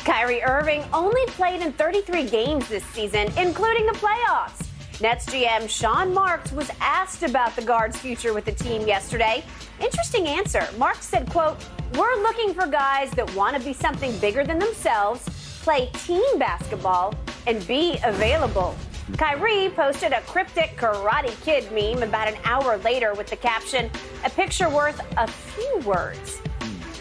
Kyrie Irving only played in 33 games this season, including the playoffs. Nets GM Sean Marks was asked about the guard's future with the team yesterday. Interesting answer. Marks said, quote, "We're looking for guys that want to be something bigger than themselves, play team basketball, and be available." Kyrie posted a cryptic Karate Kid meme about an hour later with the caption, "A picture worth a few words."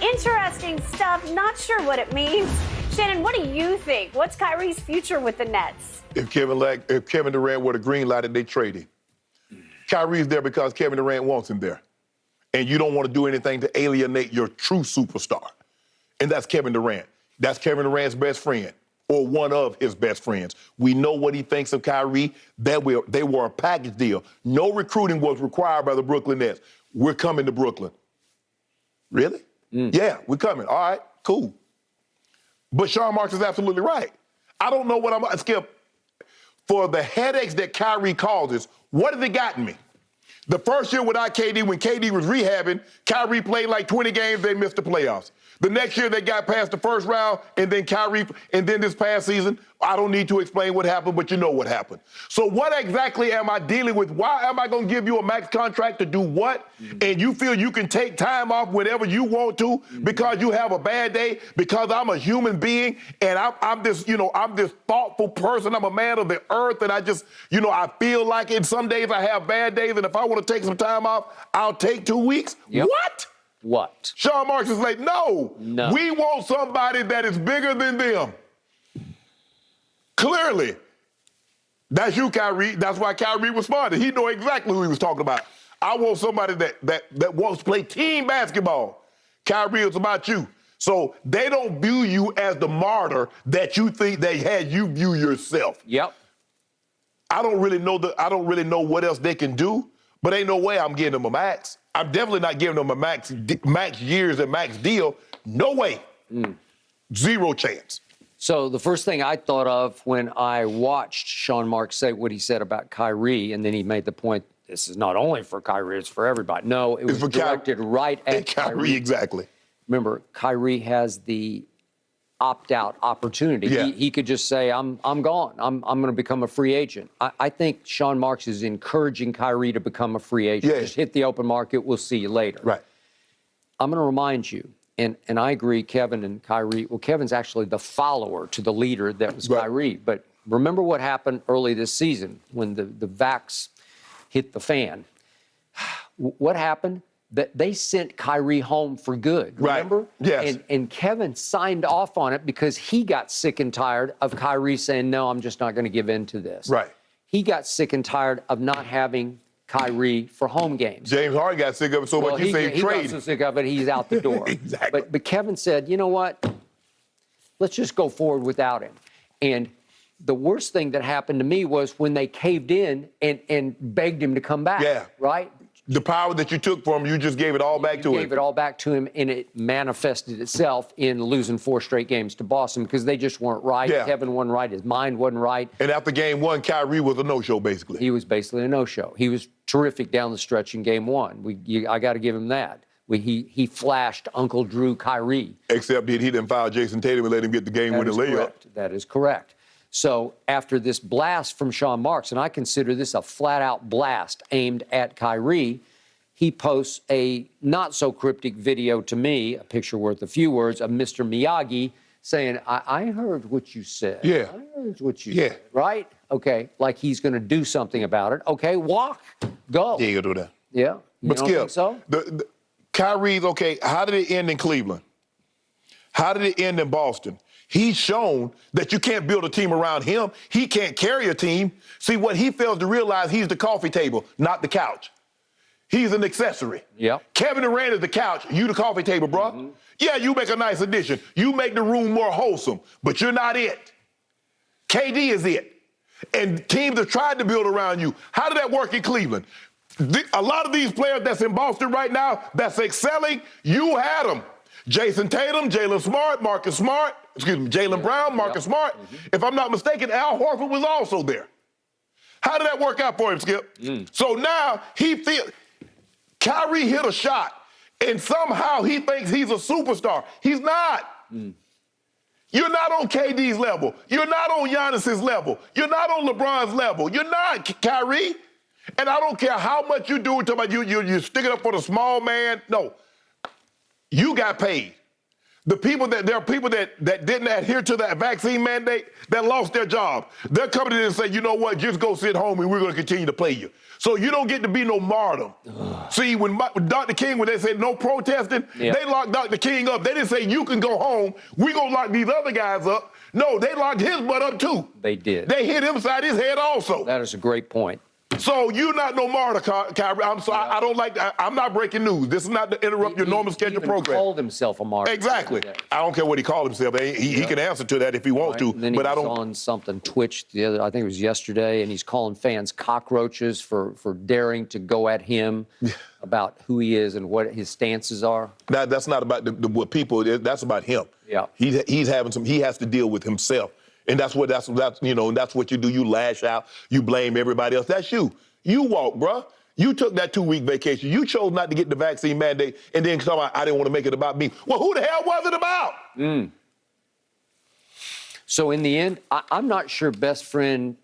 Interesting stuff. Not sure what it means. Shannon, what do you think? What's Kyrie's future with the Nets? If Kevin Durant were the green light and they trade him. Kyrie's there because Kevin Durant wants him there. And you don't want to do anything to alienate your true superstar. And that's Kevin Durant. That's Kevin Durant's best friend, or one of his best friends. We know what he thinks of Kyrie. They were a package deal. No recruiting was required by the Brooklyn Nets. We're coming to Brooklyn. Really? Yeah, we're coming. All right, cool. But Sean Marks is absolutely right. I don't know what Skip, for the headaches that Kyrie causes, what has it gotten me? The first year without KD, when KD was rehabbing, Kyrie played like 20 games, they missed the playoffs. The next year they got past the first round, and then this past season, I don't need to explain what happened, but you know what happened. So what exactly am I dealing with? Why am I going to give you a max contract to do what? And you feel you can take time off whenever you want to because you have a bad day, because I'm a human being and I'm this thoughtful person. I'm a man of the earth, and I just, I feel like it. Some days I have bad days, and if I want to take some time off, I'll take 2 weeks. Yep. What? Sean Marks is like, no. We want somebody that is bigger than them. Clearly. That's you, Kyrie. That's why Kyrie responded. He knew exactly who he was talking about. I want somebody that wants to play team basketball. Kyrie, it's about you. So they don't view you as the martyr that you think they had you view yourself. Yep. I don't really know what else they can do, but ain't no way I'm giving them a max. I'm definitely not giving them a max years and max deal. No way. Zero chance. So the first thing I thought of when I watched Sean Marks say what he said about Kyrie, and then he made the point, this is not only for Kyrie, it's for everybody. No, it was directed right at Kyrie. Exactly. Remember, Kyrie has the opt-out opportunity. Yeah. He could just say, I'm gone. I'm going to become a free agent. I think Sean Marks is encouraging Kyrie to become a free agent. Yeah. Just hit the open market. We'll see you later. Right. I'm going to remind you, and I agree, Kevin and Kyrie, well, Kevin's actually the follower to the leader that was Kyrie. But remember what happened early this season when the vax hit the fan. What happened? That they sent Kyrie home for good, remember? Right. Yes. And Kevin signed off on it because he got sick and tired of Kyrie saying, no, I'm just not going to give in to this. Right. He got sick and tired of not having Kyrie for home games. James Harden got sick of it so much he said he got so sick of it, he's out the door. Exactly. But Kevin said, you know what? Let's just go forward without him. And the worst thing that happened to me was when they caved in and begged him to come back. Yeah. Right? The power that you took from him, you just gave it all back to him. You gave it all back to him, and it manifested itself in losing 4 straight games to Boston because they just weren't right. Yeah. Kevin wasn't right. His mind wasn't right. And after game 1, Kyrie was a no-show, basically. He was basically a no-show. He was terrific down the stretch in game 1. I got to give him that. He flashed Uncle Drew Kyrie. Except he didn't foul Jason Tatum and let him get the game-winning layup. Correct. That is correct. So after this blast from Sean Marks, and I consider this a flat-out blast aimed at Kyrie, he posts a not-so-cryptic video to me, a picture worth a few words, of Mr. Miyagi saying, I heard what you said. Yeah. I heard what you said. Right? Okay, like he's going to do something about it. Okay, walk, go. Yeah, you'll do that. Yeah. But don't Skip, think so? Kyrie's, okay, how did it end in Cleveland? How did it end in Boston? He's shown that you can't build a team around him. He can't carry a team. See, what he fails to realize, he's the coffee table, not the couch. He's an accessory. Yep. Kevin Durant is the couch. You the coffee table, bro. Yeah, you make a nice addition. You make the room more wholesome, but you're not it. KD is it. And teams have tried to build around you. How did that work in Cleveland? A lot of these players that's in Boston right now that's excelling, you had them. Jason Tatum, Jalen Brown, Marcus Smart. If I'm not mistaken, Al Horford was also there. How did that work out for him, Skip? So now Kyrie hit a shot, and somehow he thinks he's a superstar. He's not. You're not on KD's level. You're not on Giannis's level. You're not on LeBron's level. You're not, Kyrie. And I don't care how much you do to you stick it up for the small man. No. You got paid. There are people that didn't adhere to that vaccine mandate that lost their job. They're coming in and say, you know what, just go sit home and we're going to continue to play you. So you don't get to be no martyr. See, when Dr. King, when they said no protesting, they locked Dr. King up. They didn't say you can go home. We're going to lock these other guys up. No, they locked his butt up too. They did. They hit him side his head also. That is a great point. So you're not no martyr, Kyrie. I'm sorry. I don't like that. I'm not breaking news. This is not to interrupt your normal scheduled program. He called himself a martyr. Exactly. I don't care what he called himself. He can answer to that if he wants to. And then but he I was don't. on something Twitch I think it was yesterday, and he's calling fans cockroaches for daring to go at him about who he is and what his stances are. That's not about what people. That's about him. Yeah. He's having some. He has to deal with himself, and that's what you do. You lash out. You blame everybody else. That's you. You walk, bruh. You took that 2-week vacation. You chose not to get the vaccine mandate and then come out, I didn't want to make it about me. Well, who the hell was it about? So in the end, I'm not sure best friend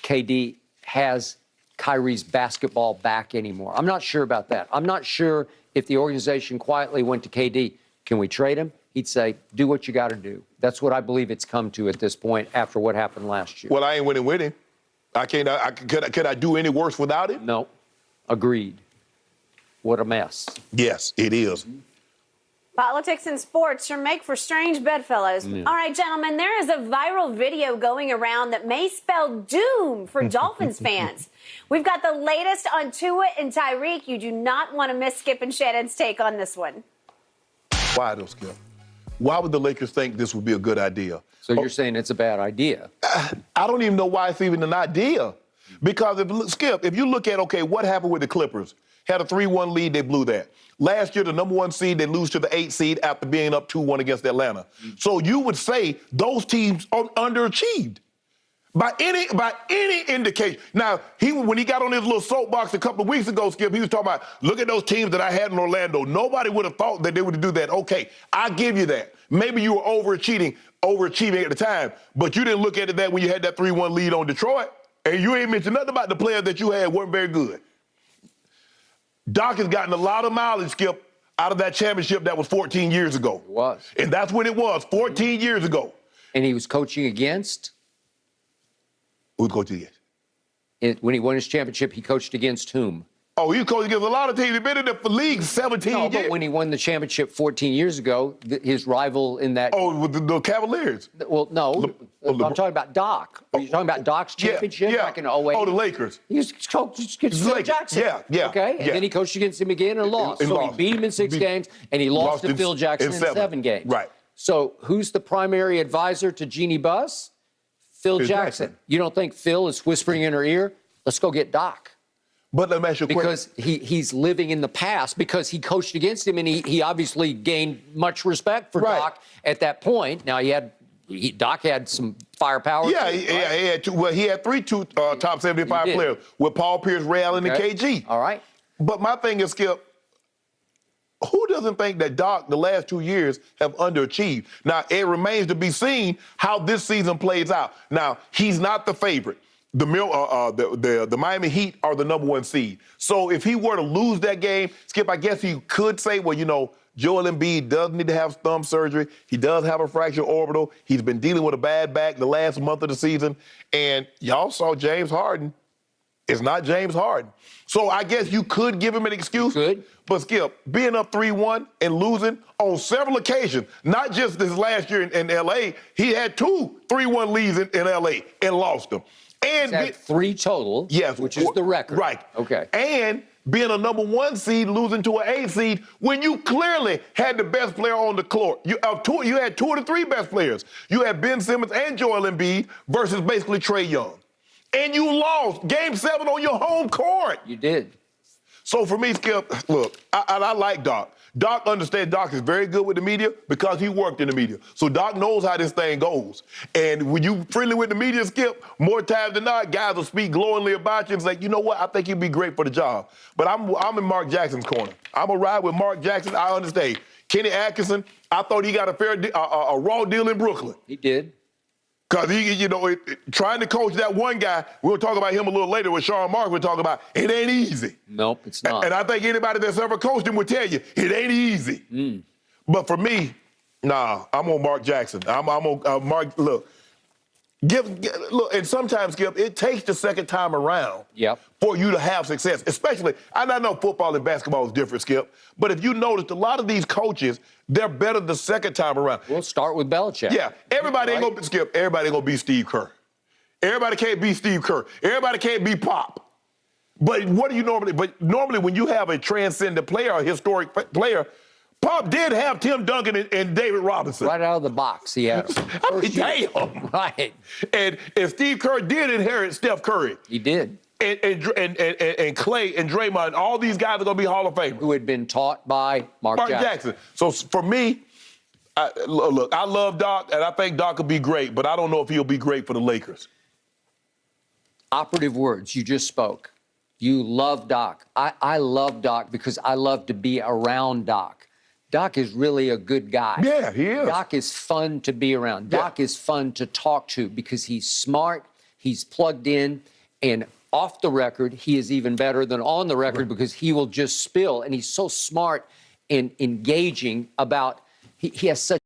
KD has Kyrie's basketball back anymore. I'm not sure about that. I'm not sure if the organization quietly went to KD, can we trade him? He'd say, do what you got to do. That's what I believe it's come to at this point after what happened last year. Well, I ain't winning with him. Could I do any worse without it? No. Agreed. What a mess. Yes, it is. Politics and sports sure make for strange bedfellows. All right, gentlemen, there is a viral video going around that may spell doom for Dolphins fans. We've got the latest on Tua and Tyreek. You do not want to miss Skip and Shannon's take on this one. Why though, Skip? Why would the Lakers think this would be a good idea? So you're saying it's a bad idea? I don't even know why it's even an idea. Because, if you look at, what happened with the Clippers? Had a 3-1 lead, they blew that. Last year, the number 1 seed, they lose to the 8 seed after being up 2-1 against Atlanta. So you would say those teams are underachieved. By any indication. Now, when he got on his little soapbox a couple of weeks ago, Skip, he was talking about, look at those teams that I had in Orlando. Nobody would have thought that they would do that. Okay, I give you that. Maybe you were overachieving at the time, but you didn't look at it that when you had that 3-1 lead on Detroit, and you ain't mentioned nothing about the players that you had weren't very good. Doc has gotten a lot of mileage, Skip, out of that championship that was 14 years ago. It was. And that's when it was, 14 years ago. And he was coaching against? Who's coaching against? When he won his championship, he coached against whom? Oh, he coached against a lot of teams. He's been in the league 17 years. No, but when he won the championship 14 years ago, his rival in that... Oh, with the Cavaliers. Well, no. I'm talking about Doc. Are you talking about Doc's championship back in 08? Oh, the Lakers. He was coached against Phil Jackson. Yeah. Okay, and then he coached against him again and lost. He beat him in 6 games, and he lost to Phil Jackson in 7 games. Right. So who's the primary advisor to Jeannie Buss? Phil Jackson. You don't think Phil is whispering in her ear, let's go get Doc? But let me ask you a question. Because he's living in the past because he coached against him, and he obviously gained much respect for Doc at that point. Now, Doc had some firepower. Yeah, he had two. Well, he had three top 75 players with Paul Pierce, Ray Allen, and KG. All right. But my thing is, Skip, who doesn't think that Doc, the last 2 years, have underachieved? Now, it remains to be seen how this season plays out. Now, he's not the favorite. The Miami Heat are the number 1 seed. So if he were to lose that game, Skip, I guess you could say, well, Joel Embiid does need to have thumb surgery. He does have a fractured orbital. He's been dealing with a bad back the last month of the season. And y'all saw James Harden. It's not James Harden. So I guess you could give him an excuse. Good. But Skip, being up 3-1 and losing on several occasions, not just this last year in L.A., he had 2 3-1 leads in L.A. and lost them. And he's had 3 total, which is the record. Right. Okay. And being a number 1 seed, losing to an 8 seed, when you clearly had the best player on the court. You had 2 of the 3 best players. You had Ben Simmons and Joel Embiid versus basically Trae Young. And you lost Game 7 on your home court. You did. So for me, Skip, look, I like Doc. Doc understands Doc is very good with the media because he worked in the media. So Doc knows how this thing goes. And when you friendly with the media, Skip, more times than not, guys will speak glowingly about you and say, you know what, I think you'd be great for the job. But I'm in Mark Jackson's corner. I'm going to ride with Mark Jackson. I understand. Kenny Atkinson, I thought he got a raw deal in Brooklyn. He did. Because trying to coach that one guy, we'll talk about him a little later with Sean Marks, we'll talk about it ain't easy. Nope, it's not. And I think anybody that's ever coached him would tell you it ain't easy. But for me, nah, I'm on Mark Jackson. I'm on Mark. Look, look, and sometimes, Skip, it takes the second time around for you to have success. Especially, I know football and basketball is different, Skip, but if you notice, a lot of these coaches, they're better the second time around. We'll start with Belichick. Yeah, everybody ain't gonna Skip. Everybody ain't gonna be Steve Kerr. Everybody can't be Steve Kerr. Everybody can't be Pop. But what do you normally? But normally, when you have a transcendent player, a historic player, Pop did have Tim Duncan and David Robinson. Right out of the box, he had him. I mean, damn. Right. And Steve Kerr did inherit Steph Curry. He did. And Clay and Draymond, all these guys are going to be Hall of Famers. Who had been taught by Mark Jackson. So for me, look, I love Doc, and I think Doc will be great, but I don't know if he'll be great for the Lakers. Operative words you just spoke. You love Doc. I love Doc because I love to be around Doc. Doc is really a good guy. Yeah, he is. Doc is fun to be around. Doc is fun to talk to because he's smart, he's plugged in, and off the record, he is even better than on the record because he will just spill. And he's so smart and engaging about, he has such